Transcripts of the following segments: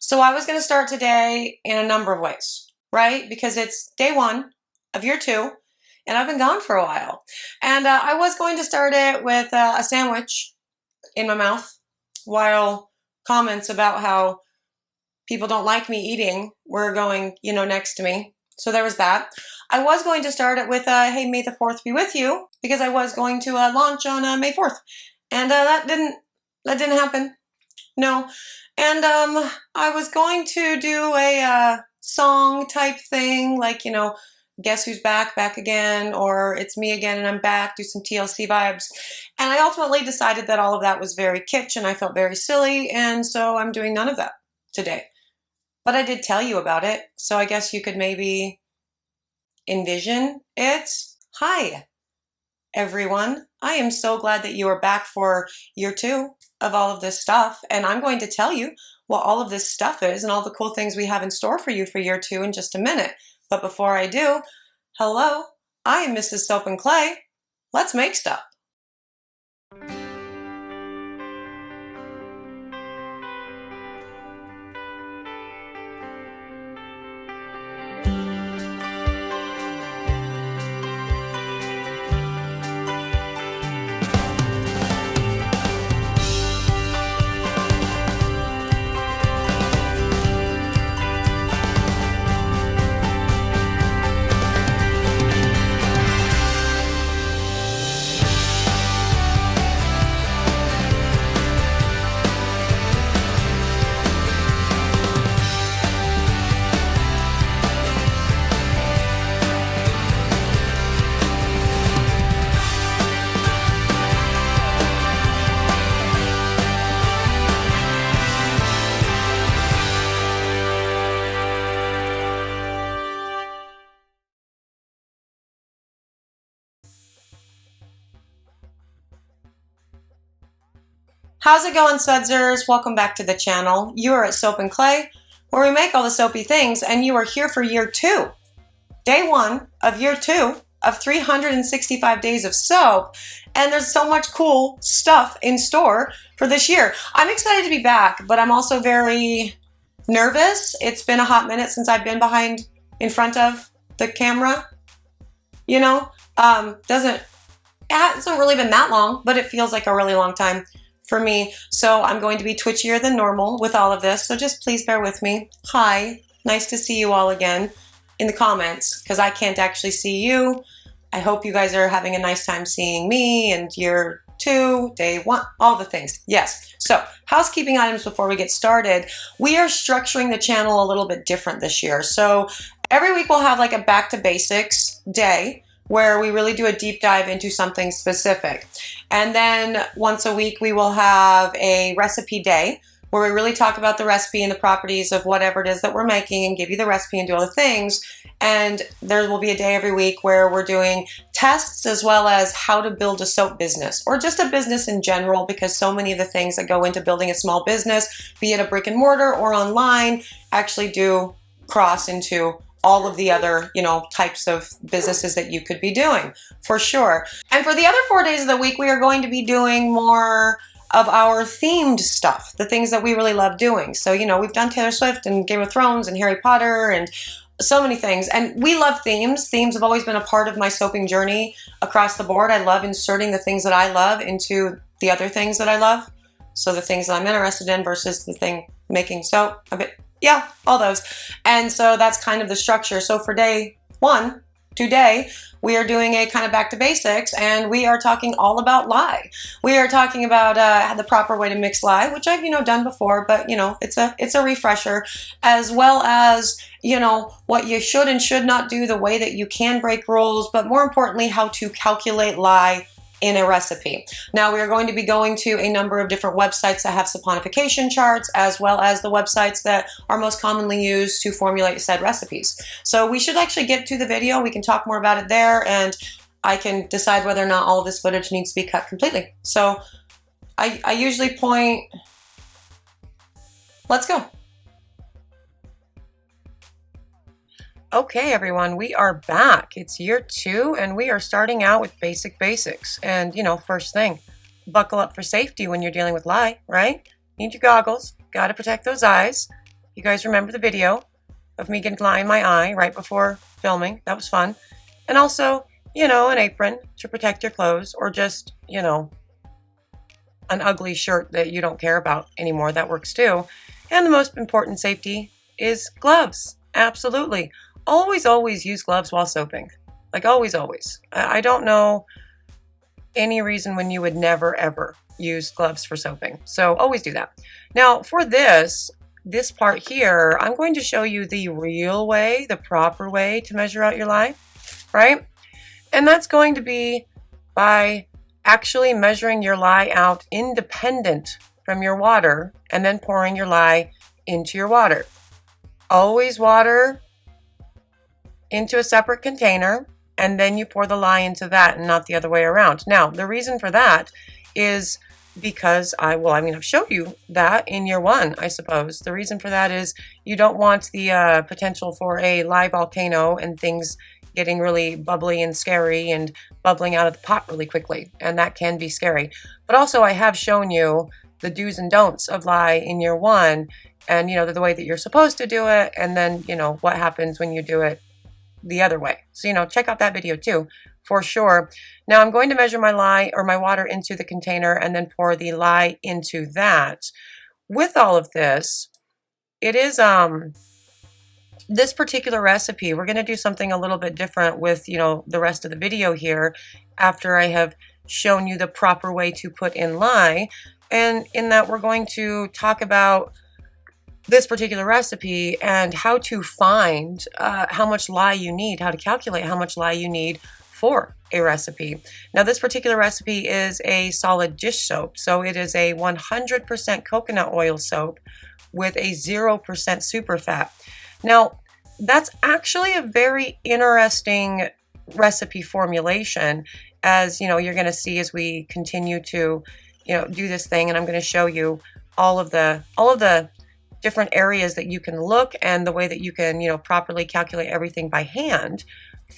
So I was going to start today in a number of ways, right? Because it's day 1 of year 2, and I've been gone for a while. And I was going to start it with a sandwich in my mouth while comments about how people don't like me eating were going, next to me. So there was that. I was going to start it with, hey, May the 4th be with you, because I was going to launch on May 4th. And that didn't happen. No. And I was going to do a song type thing, like, Guess Who's Back, Back Again, or It's Me Again and I'm Back, do some TLC vibes. And I ultimately decided that all of that was very kitsch and I felt very silly, and so I'm doing none of that today. But I did tell you about it, so I guess you could maybe envision it. Hi, everyone. I am so glad that you are back for year 2 of all of this stuff, and I'm going to tell you what all of this stuff is and all the cool things we have in store for you for year 2 in just a minute. But before I do, hello, I am Mrs. Soap and Clay. Let's make stuff. How's it going, Sudsers? Welcome back to the channel. You are at Soap and Clay, where we make all the soapy things, and you are here for year 2. Day 1 of year 2 of 365 days of soap, and there's so much cool stuff in store for this year. I'm excited to be back, but I'm also very nervous. It's been a hot minute since I've been in front of the camera. It hasn't really been that long, but it feels like a really long time for me. So I'm going to be twitchier than normal with all of this. So just please bear with me. Hi, nice to see you all again in the comments, because I can't actually see you. I hope you guys are having a nice time seeing me, and year 2, day 1, all the things. Yes. So housekeeping items before we get started. We are structuring the channel a little bit different this year. So every week we'll have like a back to basics day, where we really do a deep dive into something specific. And then once a week we will have a recipe day, where we really talk about the recipe and the properties of whatever it is that we're making and give you the recipe and do all the things. And there will be a day every week where we're doing tests, as well as how to build a soap business, or just a business in general, because so many of the things that go into building a small business, be it a brick and mortar or online, actually do cross into all of the other, types of businesses that you could be doing, for sure. And for the other 4 days of the week, we are going to be doing more of our themed stuff, the things that we really love doing. So, we've done Taylor Swift and Game of Thrones and Harry Potter and so many things. And we love themes. Themes have always been a part of my soaping journey across the board. I love inserting the things that I love into the other things that I love. So the things that I'm interested in versus the thing making soap. Yeah, all those. And so that's kind of the structure. So for day 1, today, we are doing a kind of back to basics, and we are talking all about lye. We are talking about the proper way to mix lye, which I've, done before, but, it's a refresher, as well as, what you should and should not do, the way that you can break rules, but more importantly, how to calculate lye in a recipe. Now we are going to be going to a number of different websites that have saponification charts, as well as the websites that are most commonly used to formulate said recipes. So we should actually get to the video. We can talk more about it there, and I can decide whether or not all of this footage needs to be cut completely. So I usually point, let's go. Okay, everyone, we are back. It's year 2, and we are starting out with basics. And, first thing, buckle up for safety when you're dealing with lye, right? Need your goggles, gotta protect those eyes. You guys remember the video of me getting lye in my eye right before filming? That was fun. And also, you know, an apron to protect your clothes, or just, you know, an ugly shirt that you don't care about anymore. That works too. And the most important safety is gloves. Absolutely. Always, always use gloves while soaping. Like always, always. I don't know any reason when you would never, ever use gloves for soaping. So always do that. Now for this part here, I'm going to show you the real way, the proper way to measure out your lye, right? And that's going to be by actually measuring your lye out independent from your water and then pouring your lye into your water. Always water into a separate container, and then you pour the lye into that and not the other way around. Now, the reason for that is because I've showed you that in year one, I suppose. The reason for that is you don't want the potential for a lye volcano and things getting really bubbly and scary and bubbling out of the pot really quickly, and that can be scary. But also I have shown you the do's and don'ts of lye in year one, and you know, the way that you're supposed to do it, and then you know what happens when you do it the other way. So you know, check out that video too, for sure. Now I'm going to measure my lye or my water into the container and then pour the lye into that. With all of this, it is this particular recipe, we're going to do something a little bit different with, you know, the rest of the video here after I have shown you the proper way to put in lye. And in that, we're going to talk about this particular recipe and how to find how much lye you need, how to calculate how much lye you need for a recipe. Now, this particular recipe is a solid dish soap. So it is a 100% coconut oil soap with a 0% super fat. Now, that's actually a very interesting recipe formulation, as you know, you're going to see as we continue to, you know, do this thing, and I'm going to show you all of the different areas that you can look and the way that you can, you know, properly calculate everything by hand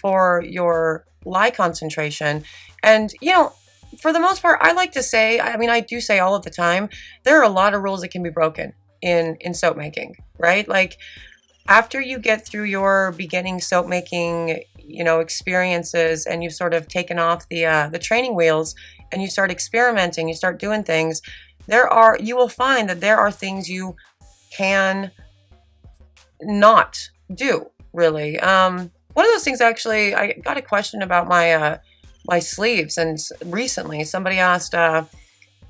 for your lye concentration. And you know, for the most part, I like to say, I mean, I do say all of the time, there are a lot of rules that can be broken in soap making, right? Like, after you get through your beginning soap making, you know, experiences, and you've sort of taken off the training wheels and you start experimenting, you start doing things, you will find that there are things you can not do, really. One of those things, actually, I got a question about my sleeves, and recently somebody asked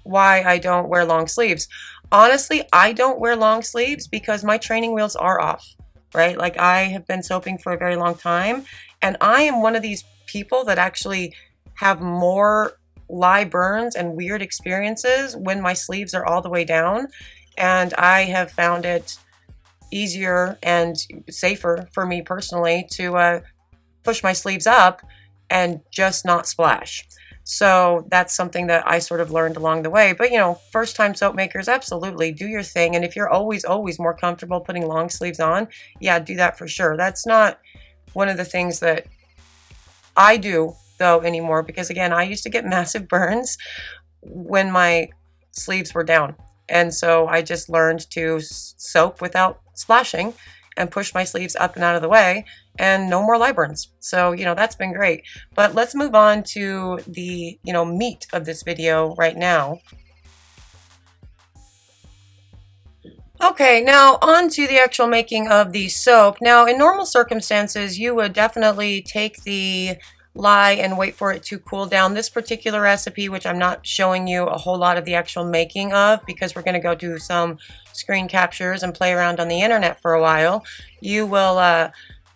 why I don't wear long sleeves. Honestly, I don't wear long sleeves because my training wheels are off. Right? Like, I have been soaping for a very long time, and I am one of these people that actually have more lye burns and weird experiences when my sleeves are all the way down, and I have found it easier and safer for me personally to push my sleeves up and just not splash. So that's something that I sort of learned along the way. But you know, first time soap makers, absolutely do your thing. And if you're always more comfortable putting long sleeves on, yeah, do that for sure. That's not one of the things that I do though anymore, because again, I used to get massive burns when my sleeves were down. And so I just learned to soap without splashing and push my sleeves up and out of the way, and no more lye burns. So, you know, that's been great. But let's move on to the, you know, meat of this video right now. Okay, now on to the actual making of the soap. Now, in normal circumstances, you would definitely take the lye and wait for it to cool down. This particular recipe, which I'm not showing you a whole lot of the actual making of because we're going to go do some screen captures and play around on the internet for a while, you will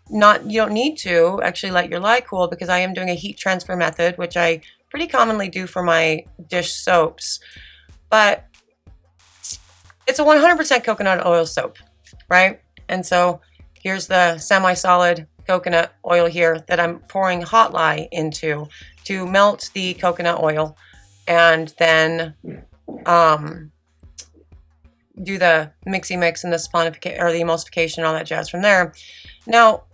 you don't need to actually let your lye cool, because I am doing a heat transfer method, which I pretty commonly do for my dish soaps. But it's a 100% coconut oil soap, right? And so here's the semi-solid coconut oil here that I'm pouring hot lye into to melt the coconut oil, and then do the mixy mix and the saponification or the emulsification and all that jazz from there. Now,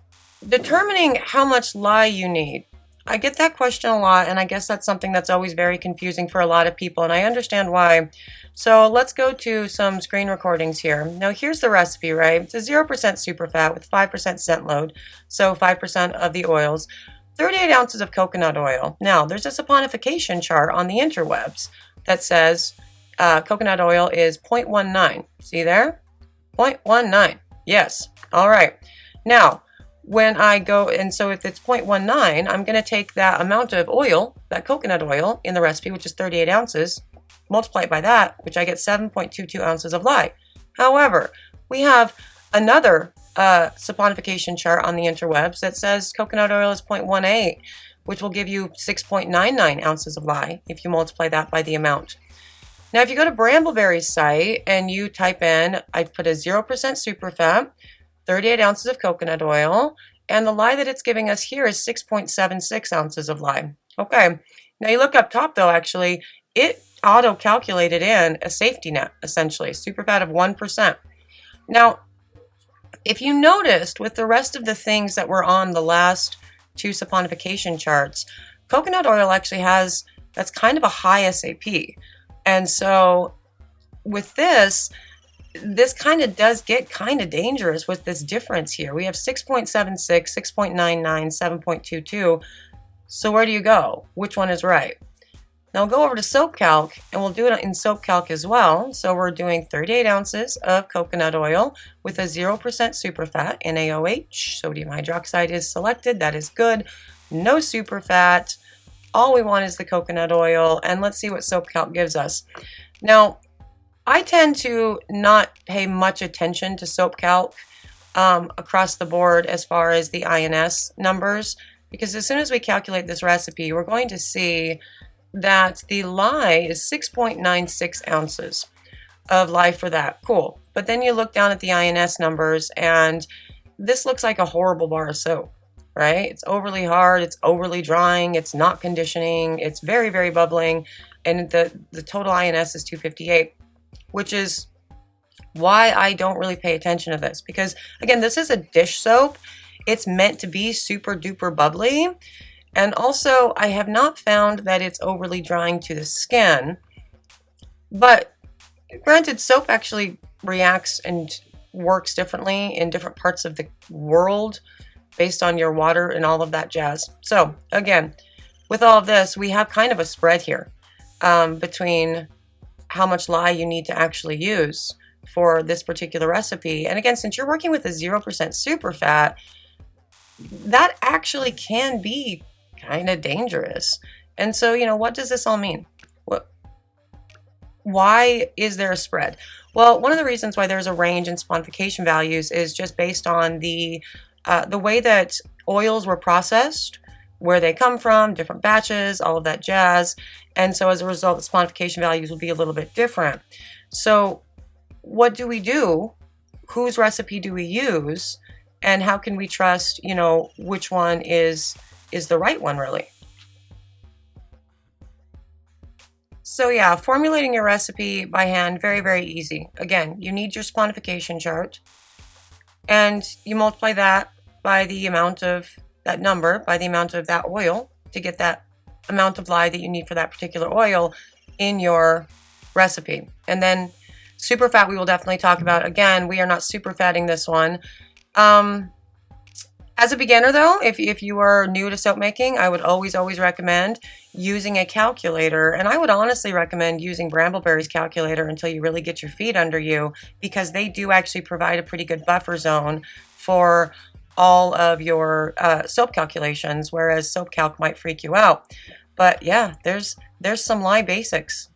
determining how much lye you need I get that question a lot, and I guess that's something that's always very confusing for a lot of people, and I understand why. So let's go to some screen recordings here. Now here's the recipe, right? It's a 0% superfat with 5% scent load, so 5% of the oils, 38 ounces of coconut oil. Now there's a saponification chart on the interwebs that says coconut oil is 0.19. See there? 0.19. Yes. All right. Now, when I go, and so if it's 0.19, I'm going to take that amount of oil, that coconut oil in the recipe, which is 38 ounces, multiply it by that, which I get 7.22 ounces of lye. However, we have another saponification chart on the interwebs that says coconut oil is 0.18, which will give you 6.99 ounces of lye if you multiply that by the amount. Now, if you go to Brambleberry's site and you type in, I put a 0% superfat, 38 ounces of coconut oil, and the lye that it's giving us here is 6.76 ounces of lye. Okay, now you look up top though, actually, it auto-calculated in a safety net, essentially, superfat of 1%. Now, if you noticed with the rest of the things that were on the last two saponification charts, coconut oil actually has, that's kind of a high SAP. And so with this kind of does get kind of dangerous with this difference here. We have 6.76, 6.99, 7.22. So where do you go? Which one is right? Now we'll go over to soap calc, and we'll do it in soap calc as well. So we're doing 38 ounces of coconut oil with a 0% superfat, NaOH. Sodium hydroxide is selected. That is good. No superfat. All we want is the coconut oil, and let's see what soap calc gives us. Now, I tend to not pay much attention to soap calc across the board as far as the INS numbers, because as soon as we calculate this recipe, we're going to see that the lye is 6.96 ounces of lye for that. Cool. But then you look down at the INS numbers, and this looks like a horrible bar of soap, right? It's overly hard, it's overly drying, it's not conditioning, it's very, very bubbling, and the total INS is 258. Which is why I don't really pay attention to this. Because, again, this is a dish soap. It's meant to be super duper bubbly. And also, I have not found that it's overly drying to the skin. But, granted, soap actually reacts and works differently in different parts of the world based on your water and all of that jazz. So, again, with all of this, we have kind of a spread here between how much lye you need to actually use for this particular recipe. And again, since you're working with a 0% superfat, that actually can be kind of dangerous. And so, you know, what does this all mean? Why is there a spread? Well, one of the reasons why there's a range in saponification values is just based on the way that oils were processed, where they come from, different batches, all of that jazz. And so as a result, the saponification values will be a little bit different. So what do we do? Whose recipe do we use? And how can we trust, you know, which one is the right one, really? So yeah, formulating your recipe by hand, very, very easy. Again, you need your saponification chart, and you multiply that by the amount of that number, by the amount of that oil, to get that amount of lye that you need for that particular oil in your recipe. And then superfat we will definitely talk about. Again, we are not superfatting this one. As a beginner though, if you are new to soap making, I would always recommend using a calculator. And I would honestly recommend using Brambleberry's calculator until you really get your feet under you, because they do actually provide a pretty good buffer zone for all of your soap calculations, whereas soap calc might freak you out. But yeah, there's some lye basics.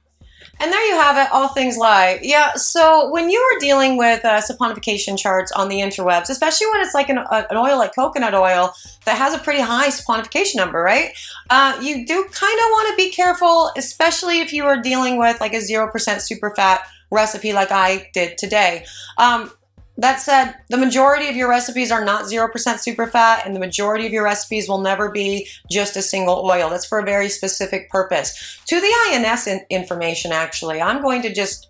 And there you have it, all things lye. Yeah, so when you are dealing with saponification charts on the interwebs, especially when it's like an oil like coconut oil that has a pretty high saponification number, right? You do kind of want to be careful, especially if you are dealing with like a 0% superfat recipe like I did today. That said, the majority of your recipes are not 0% superfat, and the majority of your recipes will never be just a single oil. That's for a very specific purpose. To the INS information, actually, I'm going to just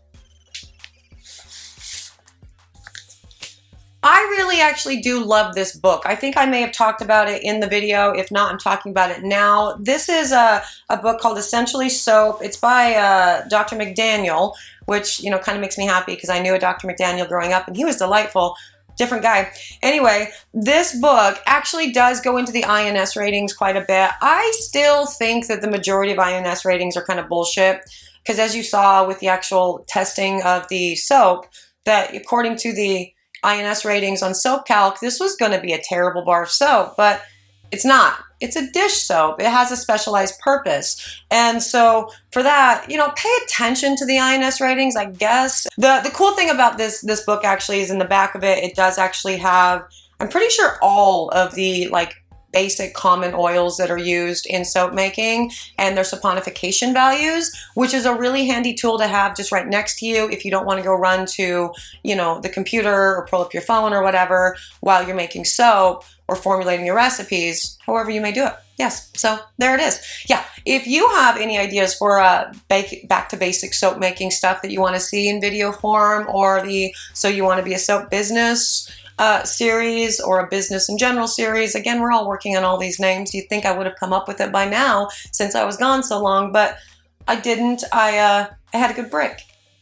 I really actually do love this book. I think I may have talked about it in the video. If not, I'm talking about it now. This is a book called Essentially Soap. It's by Dr. McDaniel, which, you know, kind of makes me happy because I knew a Dr. McDaniel growing up and he was delightful. Different guy. Anyway, this book actually does go into the INS ratings quite a bit. I still think that the majority of INS ratings are kind of bullshit because as you saw with the actual testing of the soap, that according to the INS ratings on Soap Calc, this was going to be a terrible bar of soap, but it's not. It's a dish soap. It has a specialized purpose. And so for that, you know, pay attention to the INS ratings, I guess. The cool thing about this book actually is in the back of it, it does actually have, I'm pretty sure all of the like basic common oils that are used in soap making and their saponification values, which is a really handy tool to have just right next to you if you don't want to go run to, you know, the computer or pull up your phone or whatever while you're making soap or formulating your recipes, however you may do it. Yes, so there it is. Yeah, if you have any ideas for back to basic soap making stuff that you want to see in video form, or the So You Want to Be a Soap Business series, or a business in general series. Again, we're all working on all these names. You'd think I would have come up with it by now since I was gone so long, but I didn't. I had a good break.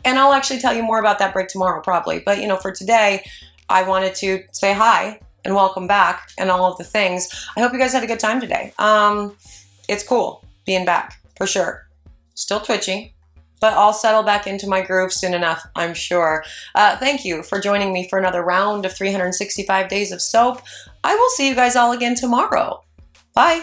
And I'll actually tell you more about that break tomorrow probably. But you know, for today, I wanted to say hi and welcome back and all of the things. I hope you guys had a good time today. It's cool being back for sure. Still twitchy, but I'll settle back into my groove soon enough, I'm sure. Thank you for joining me for another round of 365 Days of Soap. I will see you guys all again tomorrow. Bye.